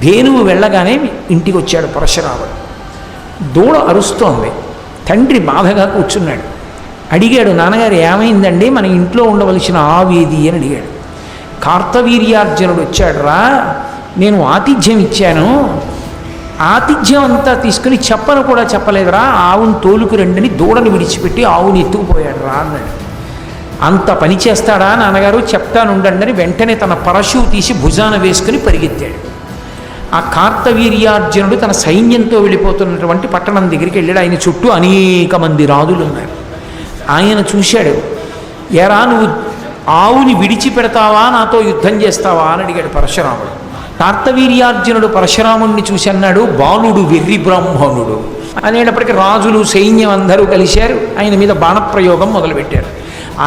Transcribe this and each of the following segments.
ధేనువు వెళ్ళగానే ఇంటికి వచ్చాడు పరశురాముడు. దూడ అరుస్తోంది. తండ్రి బాధగా కూర్చున్నాడు. అడిగాడు, నాన్నగారు ఏమైందండి, మన ఇంట్లో ఉండవలసిన ఆవేది అని అడిగాడు. కార్తవీర్యార్జునుడు వచ్చాడు రా, నేను ఆతిథ్యం ఇచ్చాను, ఆతిథ్యం అంతా తీసుకుని చెప్పను కూడా చెప్పలేదురా, ఆవును తోలుకు రండిని దూడను విడిచిపెట్టి ఆవుని ఎత్తుకుపోయాడు రా అన్నాడు. అంత పని చేస్తాడా నాన్నగారు, చెప్తానుండండి అని వెంటనే తన పరశువు తీసి భుజాన వేసుకుని పరిగెత్తాడు. ఆ కార్తవీర్యార్జునుడు తన సైన్యంతో వెళ్ళిపోతున్నటువంటి పట్టణం దగ్గరికి వెళ్ళాడు. ఆయన చుట్టూ అనేక మంది రాజులు ఉన్నారు. ఆయన చూశాడు. ఎరా, నువ్వు ఆవుని విడిచిపెడతావా, నాతో యుద్ధం చేస్తావా అని అడిగాడు పరశురాముడు. కార్తవీర్యార్జునుడు పరశురాముడిని చూసి అన్నాడు, బాలుడు వెర్రి బ్రాహ్మణుడు అనేటప్పటికీ రాజులు సైన్యం అందరూ కలిశారు. ఆయన మీద బాణప్రయోగం మొదలుపెట్టారు.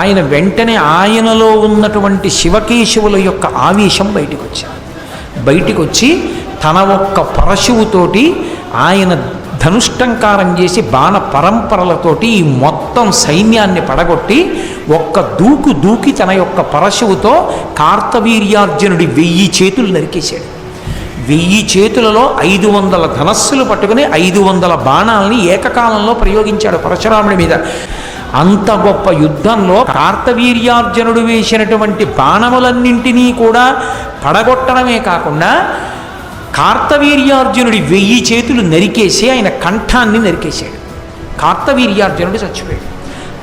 ఆయన వెంటనే ఆయనలో ఉన్నటువంటి శివకేశవుల యొక్క ఆవేశం బయటికి వచ్చి తన ఒక్క పరశువుతోటి ఆయన ధనుష్టంకారం చేసి బాణ పరంపరలతోటి ఈ మొత్తం సైన్యాన్ని పడగొట్టి ఒక్క దూకి తన యొక్క పరశువుతో కార్తవీర్యార్జునుడి 1000 చేతులు నరికేశాడు. 1000 చేతులలో 500 ధనస్సులు పట్టుకుని 500 బాణాలని ఏకకాలంలో ప్రయోగించాడు పరశురాముడి మీద. అంత గొప్ప యుద్ధంలో కార్తవీర్యార్జునుడు వేసినటువంటి బాణములన్నింటినీ కూడా పడగొట్టడమే కాకుండా కార్తవీర్యార్జునుడి 1000 చేతులు నరికేసి ఆయన కంఠాన్ని నరికేశాడు. కార్తవీర్యార్జునుడు చచ్చిపోయాడు.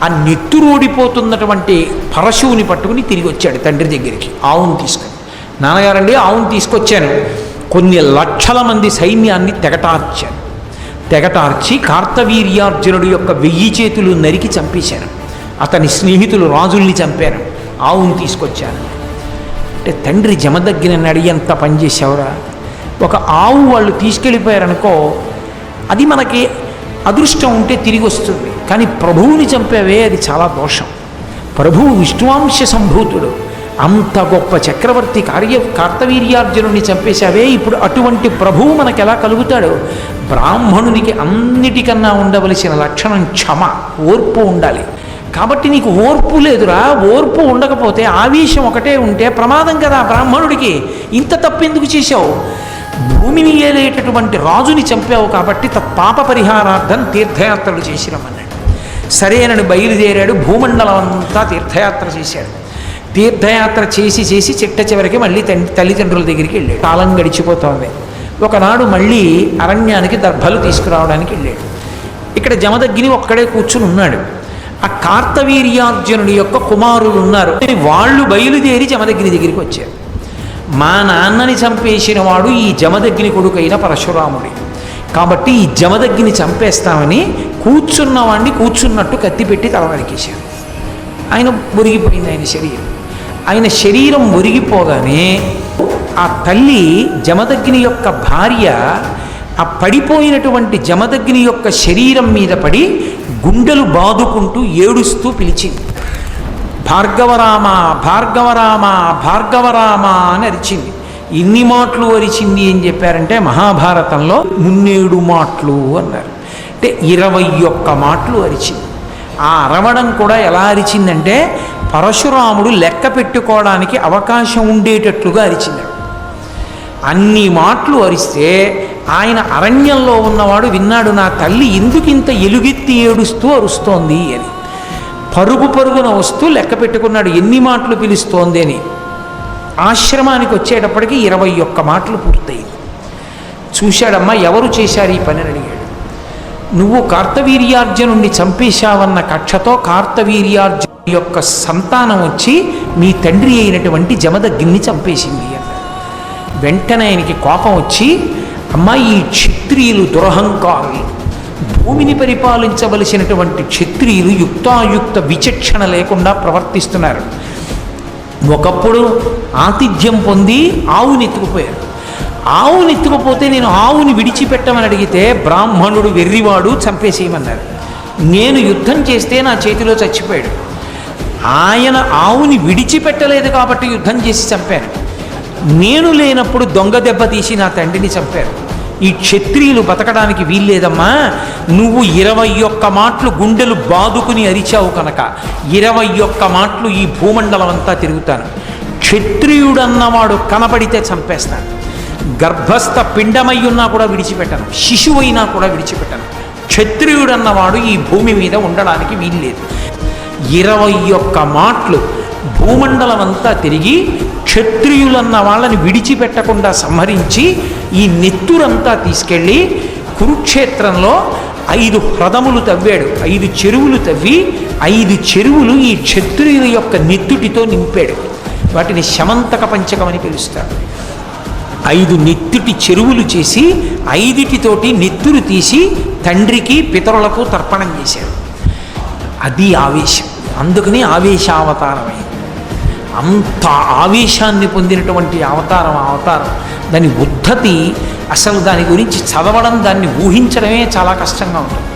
ఆ నెత్తురోడిపోతున్నటువంటి పరశువుని పట్టుకుని తిరిగి వచ్చాడు తండ్రి దగ్గరికి ఆవును తీసుకుని. నాన్నగారండి, ఆవును తీసుకొచ్చాను. కొన్ని లక్షల మంది సైన్యాన్ని తెగటార్చి కార్తవీర్యార్జునుడి యొక్క 1000 చేతులు నరికి చంపేశాను. అతని స్నేహితులు రాజుల్ని చంపాను. ఆవును తీసుకొచ్చాను అంటే తండ్రి జమదగ్గినని ఎంత పనిచేసావురా. ఒక ఆవు వాళ్ళు తీసుకెళ్ళిపోయారనుకో, అది మనకి అదృష్టం ఉంటే తిరిగి వస్తుంది. కానీ ప్రభువుని చంపేవే, అది చాలా దోషం. ప్రభువు విష్ణువాంశ సంభూతుడు, అంత గొప్ప చక్రవర్తి కార్తవీర్యార్జునుడిని చంపేశావే. ఇప్పుడు అటువంటి ప్రభువు మనకు ఎలా కలుగుతాడు? బ్రాహ్మణునికి అన్నిటికన్నా ఉండవలసిన లక్షణం క్షమ, ఓర్పు ఉండాలి. కాబట్టి నీకు ఓర్పు లేదురా. ఓర్పు ఉండకపోతే ఆవేశం ఒకటే ఉంటే ప్రమాదం కదా బ్రాహ్మణుడికి. ఇంత తప్పెందుకు చేశావు? భూమిని ఏలేటటువంటి రాజుని చంపావు కాబట్టి తత్పాప పరిహారార్థం తీర్థయాత్రలు చేసి రమ్మన్నాడు. సరేనని బయలుదేరాడు. భూమండలం అంతా తీర్థయాత్ర చేశాడు. తీర్థయాత్ర చేసి చిట్ట చివరికి మళ్ళీ తల్లిదండ్రుల దగ్గరికి వెళ్ళాడు. కాలం గడిచిపోతోంది. ఒకనాడు మళ్ళీ అరణ్యానికి దర్భలు తీసుకురావడానికి వెళ్ళాడు. ఇక్కడ జమదగ్ని ఒక్కడే కూర్చుని ఉన్నాడు. ఆ కార్తవీర్యార్జునుడి యొక్క కుమారులు ఉన్నారు. వాళ్ళు బయలుదేరి జమదగ్ని దగ్గరికి వచ్చారు. మా నాన్నని చంపేసిన వాడు ఈ జమదగ్ని కొడుకైన పరశురాముడి, కాబట్టి ఈ జమదగ్ని చంపేస్తామని కూర్చున్నవాడిని కూర్చున్నట్టు కత్తిపెట్టి తల నరికేశారు. ఆయన ఒరిగిపోయింది ఆయన శరీరం ఒరిగిపోగానే ఆ తల్లి జమదగ్ని యొక్క భార్య ఆ పడిపోయినటువంటి జమదగ్ని యొక్క శరీరం మీద పడి గుండెలు బాదుకుంటూ ఏడుస్తూ పిలిచింది, భార్గవరామ భార్గవరామ భార్గవరామ అని అరిచింది. ఇన్ని మాటలు అరిచింది ఏం చెప్పారంటే మహాభారతంలో 3 మాటలు అన్నారు. అంటే 21 మాటలు అరిచింది. ఆ అరవడం కూడా ఎలా అరిచిందంటే పరశురాముడు లెక్క పెట్టుకోవడానికి అవకాశం ఉండేటట్లుగా అరిచింది. అన్ని మాటలు అరిస్తే ఆయన అరణ్యంలో ఉన్నవాడు విన్నాడు, నా తల్లి ఎందుకింత ఎలుగెత్తి ఏడుస్తూ అరుస్తోంది అని. పరుగున వస్తూ లెక్క పెట్టుకున్నాడు ఎన్ని మాటలు పిలుస్తోంది అని. ఆశ్రమానికి వచ్చేటప్పటికి 21 మాటలు పూర్తయింది. చూశాడమ్మా, ఎవరు చేశారు ఈ పని అని అడిగాడు. నువ్వు కార్తవీర్యార్జునుడిని చంపేశావన్న కక్షతో కార్తవీర్యార్జును యొక్క సంతానం వచ్చి మీ తండ్రి అయినటువంటి జమదగ్ని చంపేసింది అన్నాడు. వెంటనే ఆయనకి కోపం వచ్చి, అమ్మా, ఈ క్షత్రియులు దురహంకారులు, భూమిని పరిపాలించవలసినటువంటి క్షత్రియులు యుక్తాయుక్త విచక్షణ లేకుండా ప్రవర్తిస్తున్నారు. ఒకప్పుడు ఆతిథ్యం పొంది ఆవుని ఎత్తుకుపోయారు. ఆవుని ఎత్తుకుపోతే నేను ఆవుని విడిచిపెట్టమని అడిగితే బ్రాహ్మణుడు వెర్రివాడు చంపేసేయమన్నారు. నేను యుద్ధం చేస్తే నా చేతిలో చచ్చిపోయాడు. ఆయన ఆవుని విడిచిపెట్టలేదు కాబట్టి యుద్ధం చేసి చంపాను. నేను లేనప్పుడు దొంగ దెబ్బ తీసి నా తండ్రిని చంపారు. ఈ క్షత్రియులు బతకడానికి వీల్లేదమ్మా. నువ్వు 21 మాటలు గుండెలు బాదుకుని అరిచావు కనుక 21 మాటలు ఈ భూమండలం అంతా తిరుగుతాను. క్షత్రియుడన్నవాడు కనపడితే చంపేస్తాను. గర్భస్థ పిండమై ఉన్నా కూడా విడిచిపెట్టను, శిశువైనా కూడా విడిచిపెట్టను. క్షత్రియుడన్నవాడు ఈ భూమి మీద ఉండడానికి వీల్లేదు. 21 మాటలు భూమండలం అంతా తిరిగి క్షత్రియులన్న వాళ్ళని విడిచిపెట్టకుండా సంహరించి ఈ నెత్తురంతా తీసుకెళ్ళి కురుక్షేత్రంలో 5 హ్రదములు తవ్వాడు. 5 చెరువులు తవ్వి 5 చెరువులు ఈ క్షత్రియుల యొక్క నెత్తుటితో నింపాడు. వాటిని శమంతక పంచకం అని పిలుస్తారు. 5 నెత్తుటి చెరువులు చేసి 5 నెత్తురు తీసి తండ్రికి పితరులకు తర్పణం చేశాడు. అది ఆవేశం. అందుకని ఆవేశావతారమైంది. అంత ఆవేశాన్ని పొందినటువంటి అవతారం దాని ఉద్ధతి, అసలు దాని గురించి చదవడం, దాన్ని ఊహించడమే చాలా కష్టంగా ఉంటుంది.